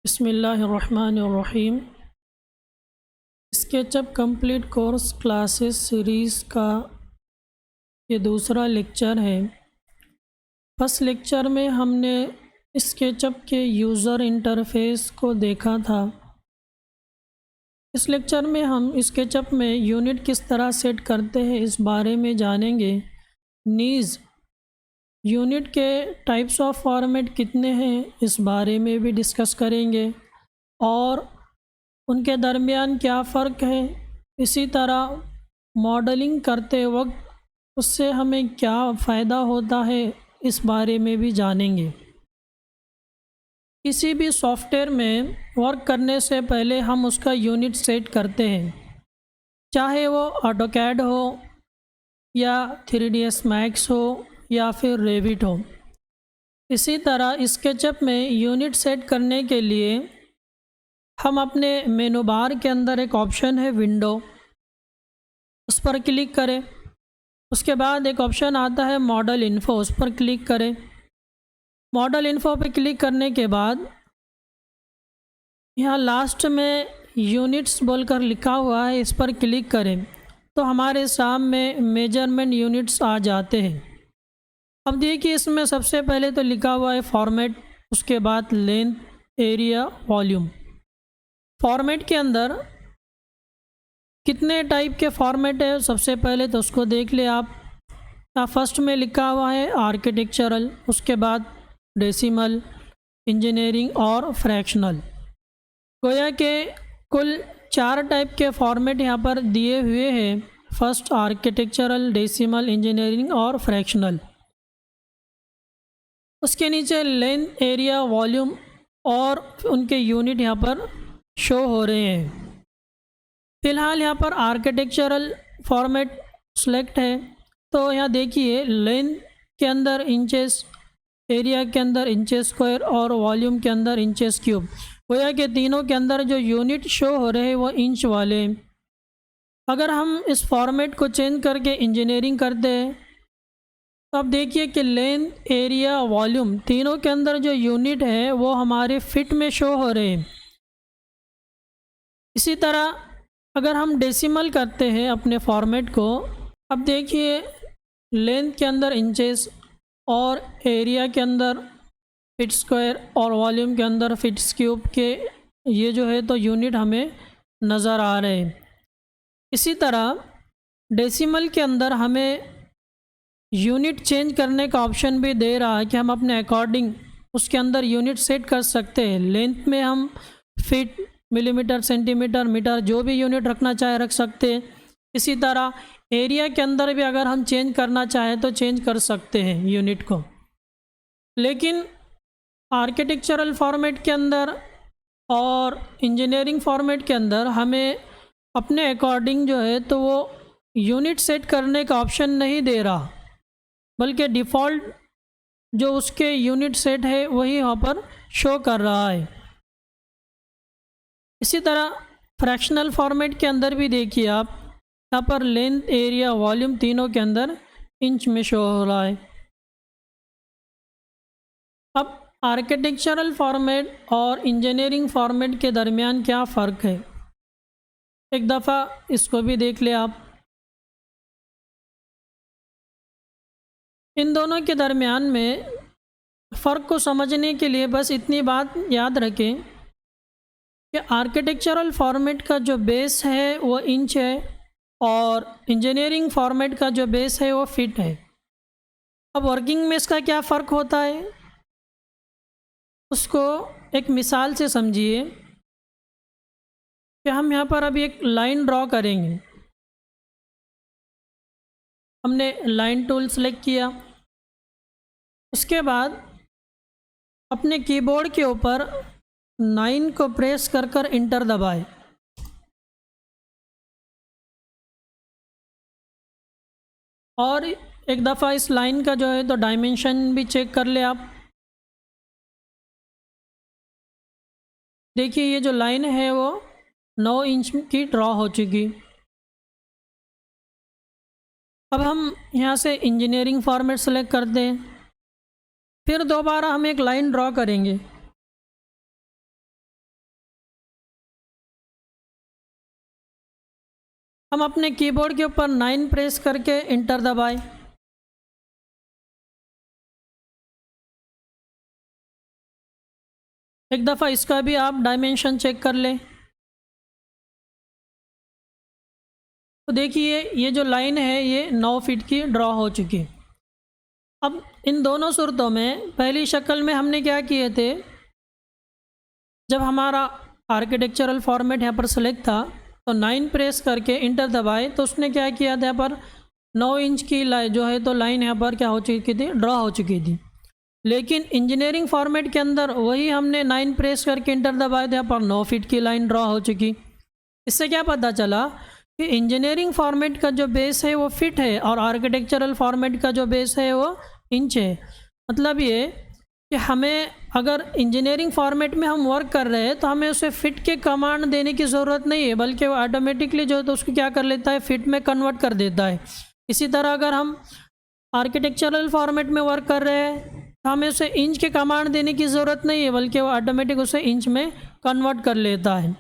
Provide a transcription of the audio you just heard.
बिस्मिल्लाहिर्रहमानिर्रहीम। SketchUp complete course classes series का ये दूसरा लेक्चर है। फर्स्ट लेक्चर में हमने स्केचअप के यूज़र इंटरफेस को देखा था। इस लेक्चर में हम स्केचअप में यूनिट किस तरह सेट करते हैं इस बारे में जानेंगे। नीज़ यूनिट के टाइप्स ऑफ फॉर्मेट कितने हैं इस बारे में भी डिस्कस करेंगे और उनके दरमियान क्या फ़र्क है। इसी तरह मॉडलिंग करते वक्त उससे हमें क्या फ़ायदा होता है इस बारे में भी जानेंगे। किसी भी सॉफ्टवेयर में वर्क करने से पहले हम उसका यूनिट सेट करते हैं, चाहे वो ऑटोकैड हो या 3ds मैक्स हो या फिर रेविट हो। इसी तरह स्केचअप में यूनिट सेट करने के लिए हम अपने मेनू बार के अंदर एक ऑप्शन है विंडो, उस पर क्लिक करें। उसके बाद एक ऑप्शन आता है मॉडल इन्फो, उस पर क्लिक करें। मॉडल इन्फो पर क्लिक करने के बाद यहाँ लास्ट में यूनिट्स बोलकर लिखा हुआ है, इस पर क्लिक करें तो हमारे सामने मेजरमेंट यूनिट्स आ जाते हैं। अब देखिए इसमें सबसे पहले तो लिखा हुआ है फॉर्मेट, उसके बाद लेंथ, एरिया, वॉल्यूम। फॉर्मेट के अंदर कितने टाइप के फॉर्मेट है सबसे पहले तो उसको देख ले आप। फर्स्ट में लिखा हुआ है आर्किटेक्चरल, उसके बाद डेसिमल, इंजीनियरिंग और फ्रैक्शनल। गोया के कुल 4 टाइप के फॉर्मेट यहाँ पर दिए हुए हैं। फर्स्ट आर्किटेक्चरल, डेसिमल, इंजीनियरिंग और फ्रैक्शनल। उसके नीचे लेंथ, एरिया, वॉल्यूम और उनके यूनिट यहाँ पर शो हो रहे हैं। फ़िलहाल यहाँ पर आर्किटेक्चरल फॉर्मेट सेलेक्ट है तो यहाँ देखिए लेंथ के अंदर इंचेस, एरिया के अंदर इंचेस स्क्वायर और वॉल्यूम के अंदर इंचेस क्यूब। गोया के तीनों के अंदर जो यूनिट शो हो रहे हैं वो इंच वाले। अगर हम इस फॉर्मेट को चेंज करके इंजीनियरिंग करते हैं तो अब देखिए कि लेंथ, एरिया, वॉल्यूम तीनों के अंदर जो यूनिट है वो हमारे फिट में शो हो रहे हैं। इसी तरह अगर हम डेसिमल करते हैं अपने फॉर्मेट को, अब देखिए लेंथ के अंदर इंचेस और एरिया के अंदर फीट स्क्वायर और वॉल्यूम के अंदर फीट्स क्यूब के ये जो है तो यूनिट हमें नज़र आ रहे हैं। इसी तरह डेसिमल के अंदर हमें यूनिट चेंज करने का ऑप्शन भी दे रहा है कि हम अपने अकॉर्डिंग उसके अंदर यूनिट सेट कर सकते हैं। लेंथ में हम फीट, मिलीमीटर, सेंटीमीटर, मीटर जो भी यूनिट रखना चाहे रख सकते हैं। इसी तरह एरिया के अंदर भी अगर हम चेंज करना चाहें तो चेंज कर सकते हैं यूनिट को। लेकिन आर्किटेक्चरल फॉर्मेट के अंदर और इंजीनियरिंग फॉर्मेट के अंदर हमें अपने अकॉर्डिंग जो है तो वो यूनिट सेट करने का ऑप्शन नहीं दे रहा, बल्कि डिफ़ॉल्ट जो उसके यूनिट सेट है वही यहाँ पर शो कर रहा है। इसी तरह फ्रैक्शनल फॉर्मेट के अंदर भी देखिए आप, यहाँ पर लेंथ, एरिया, वॉल्यूम तीनों के अंदर इंच में शो हो रहा है। अब आर्किटेक्चरल फॉर्मेट और इंजीनियरिंग फॉर्मेट के दरमियान क्या फ़र्क है, एक दफ़ा इसको भी देख ले आप। इन दोनों के दरमियान में फ़र्क को समझने के लिए बस इतनी बात याद रखें कि आर्किटेक्चरल फॉर्मेट का जो बेस है वो इंच है और इंजीनियरिंग फॉर्मेट का जो बेस है वो फिट है। अब वर्किंग में इसका क्या फ़र्क होता है उसको एक मिसाल से समझिए कि हम यहाँ पर अभी एक लाइन ड्रॉ करेंगे। हमने लाइन टूल सेलेक्ट किया, उसके बाद अपने कीबोर्ड के ऊपर 9 को प्रेस कर कर इंटर दबाएं। और एक दफ़ा इस लाइन का जो है तो डायमेंशन भी चेक कर ले आप। देखिए ये जो लाइन है वो 9 इंच की ड्रॉ हो चुकी। अब हम यहाँ से इंजीनियरिंग फॉर्मेट सेलेक्ट करते हैं, फिर दोबारा हम एक लाइन ड्रॉ करेंगे। हम अपने कीबोर्ड के ऊपर 9 प्रेस करके इंटर दबाएं। एक दफ़ा इसका भी आप डायमेंशन चेक कर लें। तो देखिए ये जो लाइन है ये 9 फीट की ड्रॉ हो चुकी। अब इन दोनों सूरतों में पहली शक्ल में हमने क्या किए थे, जब हमारा आर्किटेक्चरल फॉर्मेट यहाँ पर सेलेक्ट था तो 9 प्रेस करके इंटर दबाए तो उसने क्या किया था, यहाँ पर 9 इंच की लाइन जो है तो लाइन यहाँ पर क्या हो चुकी थी, ड्रॉ हो चुकी थी। लेकिन इंजीनियरिंग फॉर्मेट के अंदर वही हमने 9 प्रेस करके इंटर दबाए थे, यहाँ पर 9 फीट की लाइन ड्रॉ हो चुकी। इससे क्या पता चला कि इंजीनियरिंग फॉर्मेट का जो बेस है वो फिट है और आर्किटेक्चरल फॉर्मेट का जो बेस है वो इंच है। मतलब ये कि हमें अगर इंजीनियरिंग फॉर्मेट में हम वर्क कर रहे हैं तो हमें उसे फिट के कमांड देने की ज़रूरत नहीं है, बल्कि वो ऑटोमेटिकली जो है तो उसको क्या कर लेता है, फिट में कन्वर्ट कर देता है। इसी तरह अगर हम आर्किटेक्चरल फॉर्मेट में वर्क कर रहे हैं तो हमें उसे इंच के कमांड देने की ज़रूरत नहीं है, बल्कि वो ऑटोमेटिक उसे इंच में कन्वर्ट कर लेता है।